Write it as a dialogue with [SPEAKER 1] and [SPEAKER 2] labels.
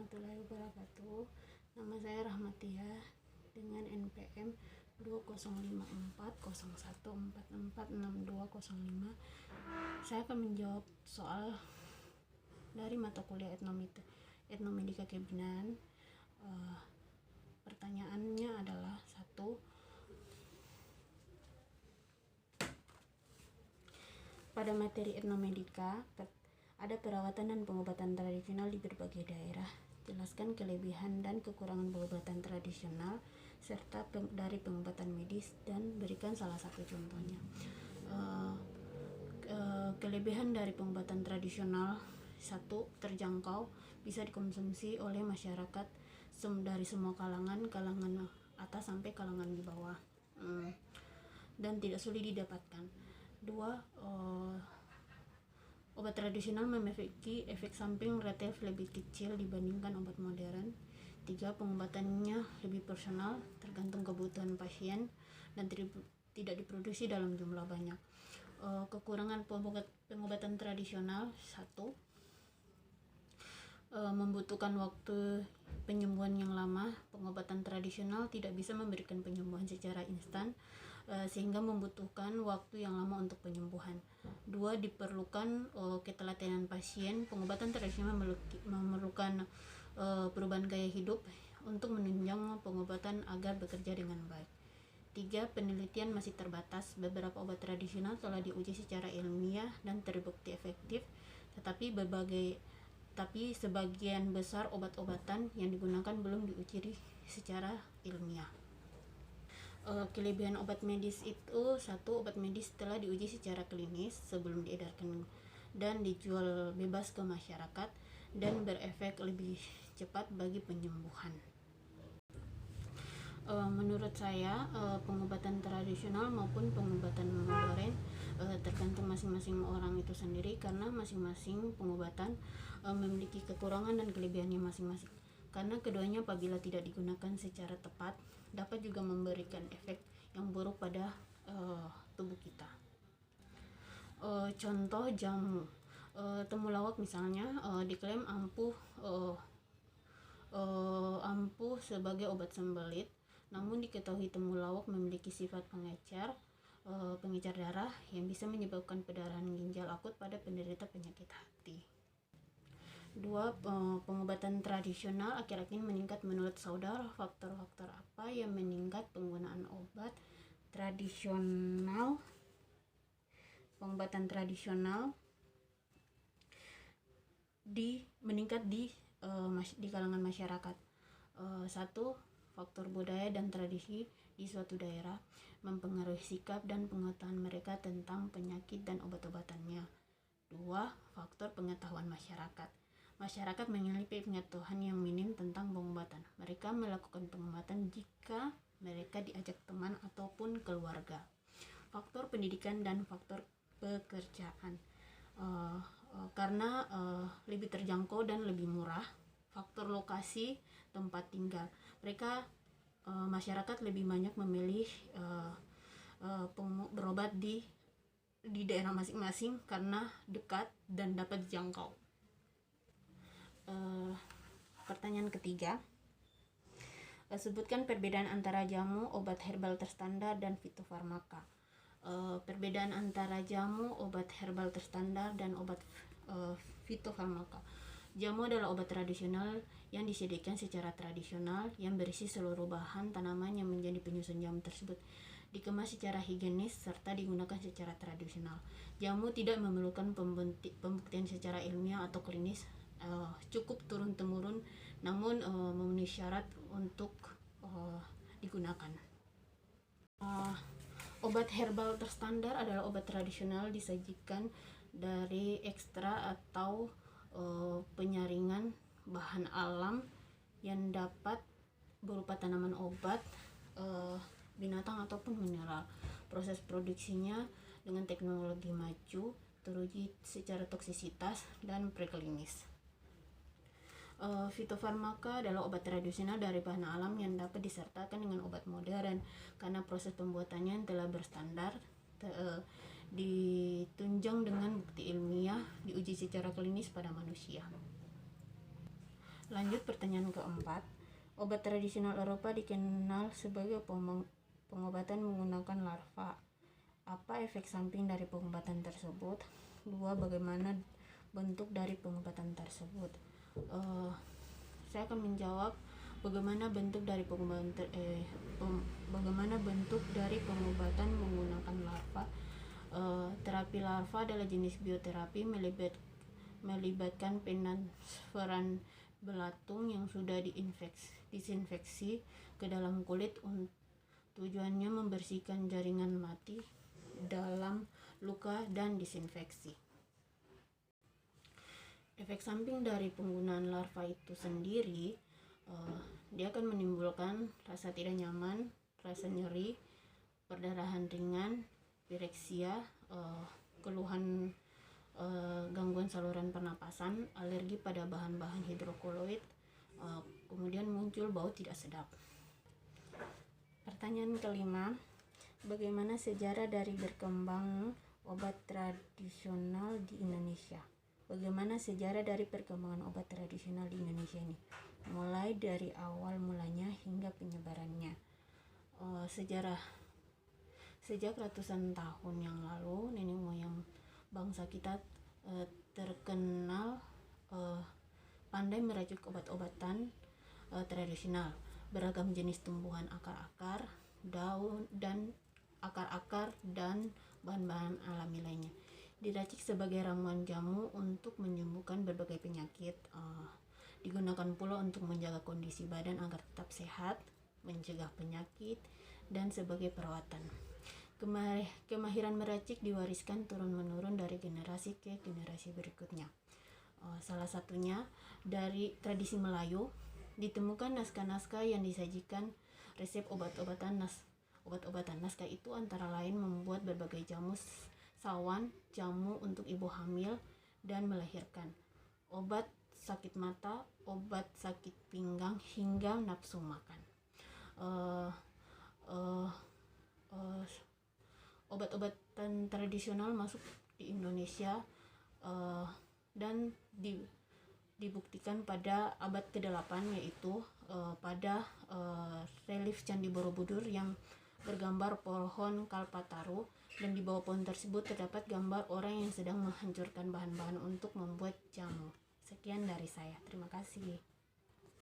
[SPEAKER 1] warahmatullahi wabarakatuh. Nama saya Rahmatia dengan NPM 205401446205. Saya akan menjawab soal dari mata kuliah Etnomedika Kebinaan. Pertanyaannya adalah 1. Pada materi etnomedika ada perawatan dan pengobatan tradisional di berbagai daerah. Jelaskan kelebihan dan kekurangan pengobatan tradisional serta dari pengobatan medis dan berikan salah satu contohnya. Kelebihan dari pengobatan tradisional: 1. Terjangkau, bisa dikonsumsi oleh masyarakat dari semua kalangan atas sampai kalangan di bawah, dan tidak sulit didapatkan. 2. Obat tradisional memiliki efek samping relatif lebih kecil dibandingkan obat modern. 3. Pengobatannya lebih personal, tergantung kebutuhan pasien dan tidak diproduksi dalam jumlah banyak. Kekurangan pengobatan tradisional: 1. Membutuhkan waktu penyembuhan yang lama. Pengobatan tradisional tidak bisa memberikan penyembuhan secara instan, sehingga membutuhkan waktu yang lama untuk penyembuhan. 2. Diperlukan ketelatenan pasien. Pengobatan tradisional memerlukan perubahan gaya hidup untuk menunjang pengobatan agar bekerja dengan baik. 3. Penelitian masih terbatas. Beberapa obat tradisional telah diuji secara ilmiah dan terbukti efektif, tetapi sebagian besar obat-obatan yang digunakan belum diuji secara ilmiah. Kelebihan obat medis itu: 1. Obat medis telah diuji secara klinis sebelum diedarkan dan dijual bebas ke masyarakat dan berefek lebih cepat bagi penyembuhan. Menurut saya, pengobatan tradisional maupun pengobatan modern tergantung masing-masing orang itu sendiri, karena masing-masing pengobatan memiliki kekurangan dan kelebihannya masing-masing. Karena keduanya apabila tidak digunakan secara tepat dapat juga memberikan efek yang buruk pada tubuh kita. Contoh jamu temulawak misalnya diklaim ampuh sebagai obat sembelit, namun diketahui temulawak memiliki sifat pengecer darah yang bisa menyebabkan pendarahan ginjal akut pada penderita penyakit hati. 2. Pengobatan tradisional akhir-akhir ini meningkat. Menurut saudara, faktor-faktor apa yang meningkat penggunaan obat tradisional? Pengobatan tradisional meningkat di kalangan masyarakat. 1. Faktor budaya dan tradisi di suatu daerah mempengaruhi sikap dan pengetahuan mereka tentang penyakit dan obat-obatannya. 2. Faktor pengetahuan masyarakat. Masyarakat memiliki pengetahuan yang minim tentang pengobatan. Mereka melakukan pengobatan jika mereka diajak teman ataupun keluarga. Faktor pendidikan dan faktor pekerjaan. Karena lebih terjangkau dan lebih murah. Faktor lokasi tempat tinggal. Masyarakat lebih banyak memilih berobat di daerah masing-masing karena dekat dan dapat dijangkau. Pertanyaan ketiga, sebutkan perbedaan antara jamu, obat herbal terstandar, dan fitofarmaka. Perbedaan antara jamu, obat herbal terstandar, dan obat fitofarmaka. Jamu adalah obat tradisional yang disediakan secara tradisional yang berisi seluruh bahan tanaman yang menjadi penyusun jamu tersebut, dikemas secara higienis serta digunakan secara tradisional. Jamu tidak memerlukan pembuktian secara ilmiah atau klinis, cukup turun-temurun, namun memenuhi syarat untuk digunakan. Obat herbal terstandar adalah obat tradisional disajikan dari ekstra atau penyaringan bahan alam yang dapat berupa tanaman obat, binatang ataupun mineral. Proses produksinya dengan teknologi maju, teruji secara toksisitas dan preklinis. Fitofarmaka adalah obat tradisional dari bahan alam yang dapat disertakan dengan obat modern karena proses pembuatannya telah berstandar, ditunjang dengan bukti ilmiah, diuji secara klinis pada manusia. Lanjut pertanyaan keempat. Obat tradisional Eropa dikenal sebagai pengobatan menggunakan larva. Apa efek samping dari pengobatan tersebut? 2. Bagaimana bentuk dari pengobatan tersebut? Saya akan menjawab bagaimana bentuk dari pengobatan menggunakan larva. Terapi larva adalah jenis bioterapi melibatkan pentransferan belatung yang sudah disinfeksi ke dalam kulit. Tujuannya membersihkan jaringan mati dalam luka dan disinfeksi. Efek samping dari penggunaan larva itu sendiri, dia akan menimbulkan rasa tidak nyaman, rasa nyeri, perdarahan ringan, pireksia, keluhan, gangguan saluran pernapasan, alergi pada bahan-bahan hidrokoloid, kemudian muncul bau tidak sedap. Pertanyaan kelima, bagaimana sejarah dari berkembang obat tradisional di Indonesia? Bagaimana sejarah dari perkembangan obat tradisional di Indonesia ini? Mulai dari awal mulanya hingga penyebarannya. Sejarah sejak ratusan tahun yang lalu, nenek moyang bangsa kita terkenal pandai meracik obat-obatan tradisional. Beragam jenis tumbuhan akar-akar, daun dan akar-akar dan bahan-bahan alami lainnya diracik sebagai ramuan jamu untuk menyembuhkan berbagai penyakit. Digunakan pula untuk menjaga kondisi badan agar tetap sehat, mencegah penyakit, dan sebagai perawatan. Kemahiran meracik diwariskan turun-menurun dari generasi ke generasi berikutnya. Salah satunya dari tradisi Melayu, ditemukan naskah-naskah yang disajikan resep obat-obatan. Naskah itu antara lain membuat berbagai jamu sawan, jamu untuk ibu hamil dan melahirkan, obat sakit mata, obat sakit pinggang, hingga nafsu makan. Obat-obatan tradisional masuk di Indonesia dan dibuktikan pada abad ke-8, yaitu pada relief Candi Borobudur yang bergambar pohon kalpataru, dan di bawah pohon tersebut terdapat gambar orang yang sedang menghancurkan bahan-bahan untuk membuat jamu. Sekian dari saya. Terima kasih.